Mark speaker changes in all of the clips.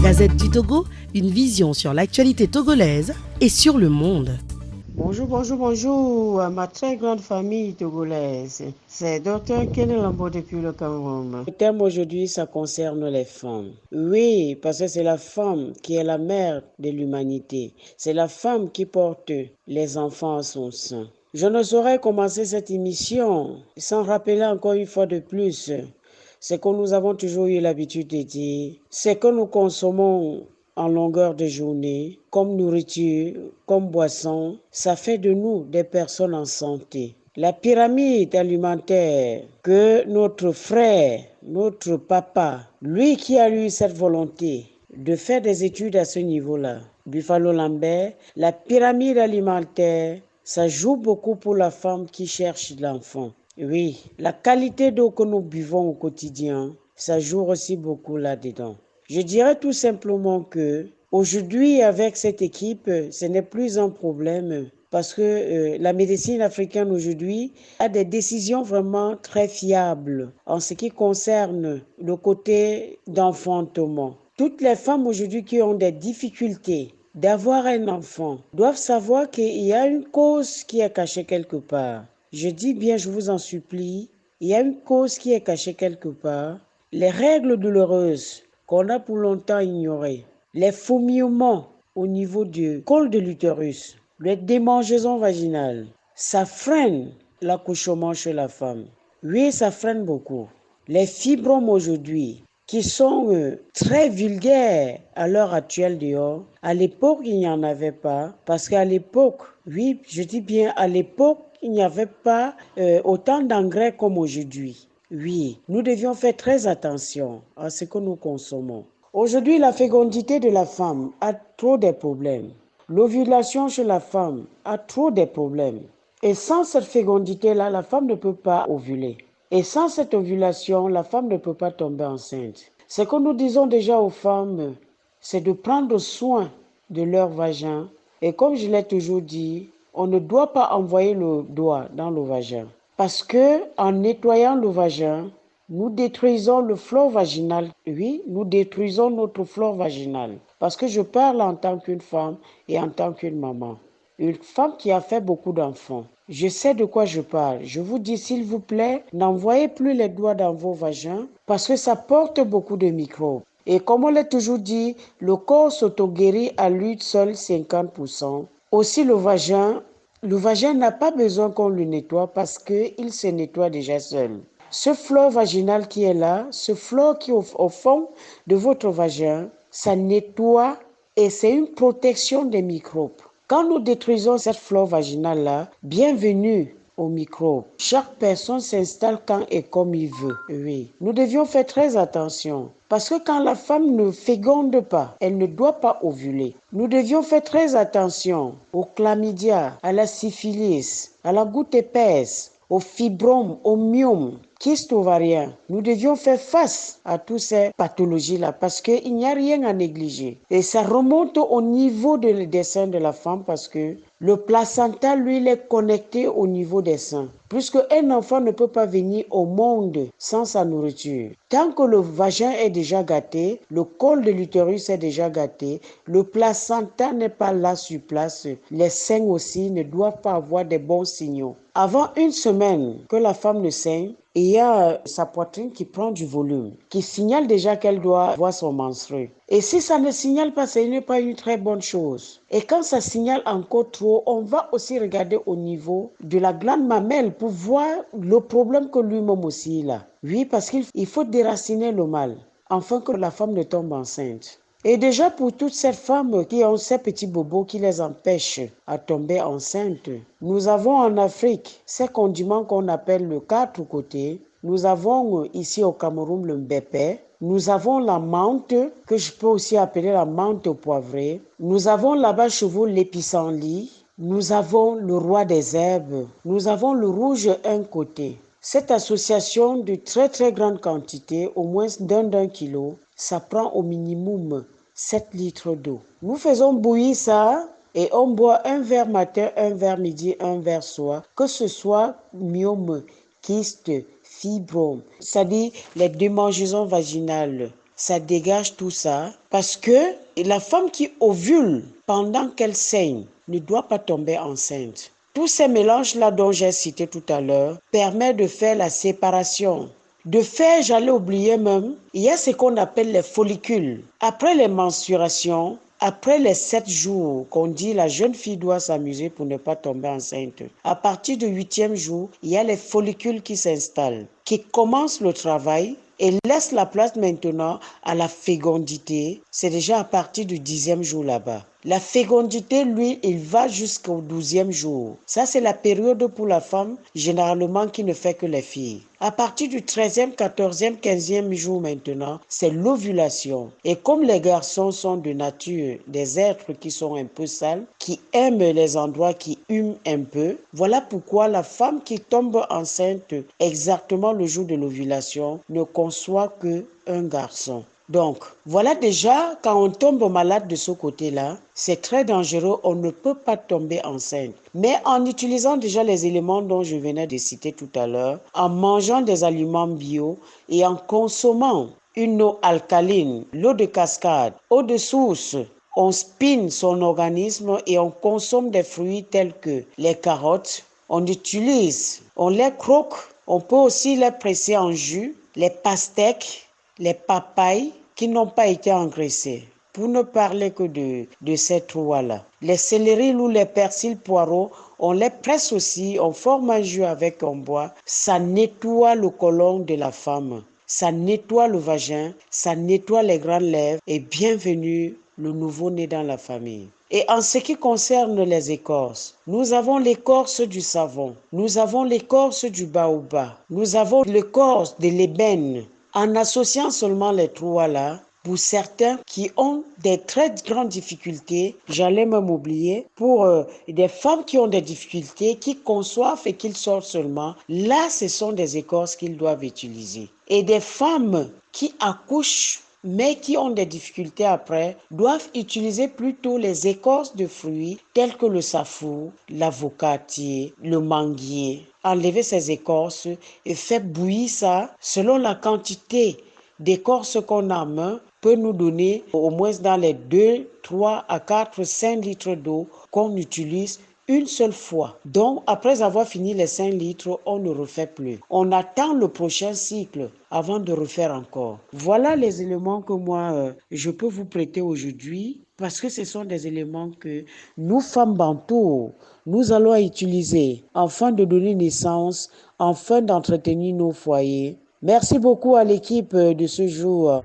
Speaker 1: Gazette du Togo, une vision sur l'actualité togolaise et sur le monde.
Speaker 2: Bonjour à ma très grande famille togolaise. C'est Dr Kenny Lambo depuis le Cameroun. Le thème aujourd'hui, ça concerne les femmes. Oui, parce que c'est la femme qui est la mère de l'humanité. C'est la femme qui porte les enfants à son sein. Je ne saurais commencer cette émission sans rappeler encore une fois de plus ce que nous avons toujours eu l'habitude de dire, c'est que nous consommons en longueur de journée, comme nourriture, comme boisson, ça fait de nous des personnes en santé. La pyramide alimentaire que notre frère, notre papa, lui qui a eu cette volonté de faire des études à ce niveau-là, Buffalo Lambert, la pyramide alimentaire, ça joue beaucoup pour la femme qui cherche l'enfant. Oui, la qualité d'eau que nous buvons au quotidien, ça joue aussi beaucoup là-dedans. Je dirais tout simplement que aujourd'hui, avec cette équipe, ce n'est plus un problème parce que la médecine africaine aujourd'hui a des décisions vraiment très fiables en ce qui concerne le côté d'enfantement. Toutes les femmes aujourd'hui qui ont des difficultés d'avoir un enfant doivent savoir qu'il y a une cause qui est cachée quelque part. Je dis bien, je vous en supplie, il y a une cause qui est cachée quelque part. Les règles douloureuses qu'on a pour longtemps ignorées, les fourmillements au niveau du col de l'utérus, les démangeaisons vaginales, ça freine l'accouchement chez la femme. Oui, ça freine beaucoup. Les fibromes aujourd'hui, qui sont très vulgaires à l'heure actuelle dehors. À l'époque, il n'y en avait pas, parce qu'à l'époque, oui, je dis bien à l'époque, il n'y avait pas autant d'engrais comme aujourd'hui. Oui, nous devions faire très attention à ce que nous consommons. Aujourd'hui, la fécondité de la femme a trop de problèmes. L'ovulation chez la femme a trop de problèmes. Et sans cette fécondité-là, la femme ne peut pas ovuler. Et sans cette ovulation, la femme ne peut pas tomber enceinte. Ce que nous disons déjà aux femmes, c'est de prendre soin de leur vagin. Et comme je l'ai toujours dit, on ne doit pas envoyer le doigt dans le vagin. Parce que en nettoyant le vagin, nous détruisons le flore vaginal. Oui, nous détruisons notre flore vaginale. Parce que je parle en tant qu'une femme et en tant qu'une maman. Une femme qui a fait beaucoup d'enfants. Je sais de quoi je parle. Je vous dis, s'il vous plaît, n'envoyez plus les doigts dans vos vagins parce que ça porte beaucoup de microbes. Et comme on l'a toujours dit, le corps s'auto-guérit à lui seul 50%. Aussi le vagin n'a pas besoin qu'on le nettoie parce qu'il se nettoie déjà seul. Ce flore vaginal qui est là, ce flore qui est au fond de votre vagin, ça nettoie et c'est une protection des microbes. Quand nous détruisons cette flore vaginale-là, bienvenue aux microbes. Chaque personne s'installe quand et comme il veut. Oui, nous devions faire très attention. Parce que quand la femme ne féconde pas, elle ne doit pas ovuler. Nous devions faire très attention aux chlamydia, à la syphilis, à la goutte épaisse, aux fibromes, aux myomes, kystes ovariens. Nous devions faire face à toutes ces pathologies-là parce qu'il n'y a rien à négliger. Et ça remonte au niveau des seins de la femme parce que le placenta, lui, il est connecté au niveau des seins. Puisque un enfant ne peut pas venir au monde sans sa nourriture. Tant que le vagin est déjà gâté, le col de l'utérus est déjà gâté, le placenta n'est pas là sur place, les seins aussi ne doivent pas avoir des bons signaux. Avant une semaine que la femme ne saigne, il y a sa poitrine qui prend du volume, qui signale déjà qu'elle doit avoir son menstrué. Et si ça ne signale pas, ce n'est pas une très bonne chose. Et quand ça signale encore trop, on va aussi regarder au niveau de la glande mammaire pour voir le problème que lui-même aussi il a. Oui, parce qu'il faut déraciner le mal, afin que la femme ne tombe enceinte. Et déjà pour toutes ces femmes qui ont ces petits bobos qui les empêchent à tomber enceintes, nous avons en Afrique ces condiments qu'on appelle le quatre côtés. Nous avons ici au Cameroun le mbépé. Nous avons la menthe, que je peux aussi appeler la menthe poivrée. Nous avons là-bas chez vous l'épissenlit. Nous avons le roi des herbes. Nous avons le rouge un côté. Cette association de très très grande quantité, au moins d'un kilo, ça prend au minimum 7 litres d'eau. Nous faisons bouillir ça et on boit un verre matin, un verre midi, un verre soir, que ce soit myome, kyste, fibrome, c'est-à-dire les démangeaisons vaginales, ça dégage tout ça parce que la femme qui ovule pendant qu'elle saigne ne doit pas tomber enceinte. Tous ces mélanges-là dont j'ai cité tout à l'heure permettent de faire la séparation. De fait, j'allais oublier même, il y a ce qu'on appelle les follicules. Après les menstruations, après les 7 jours qu'on dit la jeune fille doit s'amuser pour ne pas tomber enceinte, à partir du 8e jour, il y a les follicules qui s'installent, qui commencent le travail et laissent la place maintenant à la fécondité. C'est déjà à partir du 10e jour là-bas. La fécondité, lui, il va jusqu'au 12e jour. Ça, c'est la période pour la femme, généralement, qui ne fait que les filles. À partir du 13e, 14e, 15e jour maintenant, c'est l'ovulation. Et comme les garçons sont de nature des êtres qui sont un peu sales, qui aiment les endroits qui hument un peu, voilà pourquoi la femme qui tombe enceinte exactement le jour de l'ovulation ne conçoit qu'un garçon. Donc, voilà déjà, quand on tombe malade de ce côté-là, c'est très dangereux, on ne peut pas tomber enceinte. Mais en utilisant déjà les éléments dont je venais de citer tout à l'heure, en mangeant des aliments bio et en consommant une eau alcaline, l'eau de cascade, eau de source, on spine son organisme et on consomme des fruits tels que les carottes, on les croque, on peut aussi les presser en jus, les pastèques, les papayes qui n'ont pas été engraissées. Pour ne parler que de ces trois-là. Les céleris ou les persils poireaux, on les presse aussi, on forme un jus avec, on boit. Ça nettoie le côlon de la femme, ça nettoie le vagin, ça nettoie les grandes lèvres et bienvenue le nouveau-né dans la famille. Et en ce qui concerne les écorces, nous avons l'écorce du savon, nous avons l'écorce du baobab, nous avons l'écorce de l'ébène. En associant seulement les trois là, pour certains qui ont des très grandes difficultés, j'allais même oublier, pour des femmes qui ont des difficultés, qui conçoivent et qui sortent seulement, là ce sont des écorces qu'ils doivent utiliser. Et des femmes qui accouchent mais qui ont des difficultés après, doivent utiliser plutôt les écorces de fruits tels que le safou, l'avocatier, le manguier. Enlever ces écorces et faire bouillir ça selon la quantité d'écorces qu'on a en main peut nous donner au moins dans les 2, 3 à 4, 5 litres d'eau qu'on utilise une seule fois. Donc, après avoir fini les 5 litres, on ne refait plus. On attend le prochain cycle avant de refaire encore. Voilà les éléments que moi, je peux vous prêter aujourd'hui parce que ce sont des éléments que nous, femmes bantoues, nous allons utiliser afin de donner naissance, afin d'entretenir nos foyers. Merci beaucoup à l'équipe de ce jour.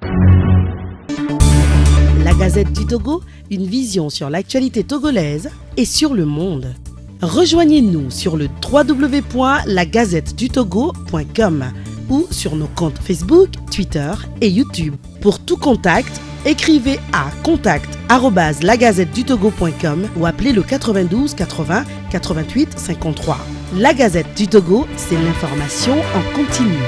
Speaker 1: La Gazette du Togo, une vision sur l'actualité togolaise et sur le monde. Rejoignez-nous sur le www.lagazettedutogo.com ou sur nos comptes Facebook, Twitter et YouTube. Pour tout contact, écrivez à contact@lagazettedutogo.com ou appelez le 92 80 88 53. La Gazette du Togo, c'est l'information en continu.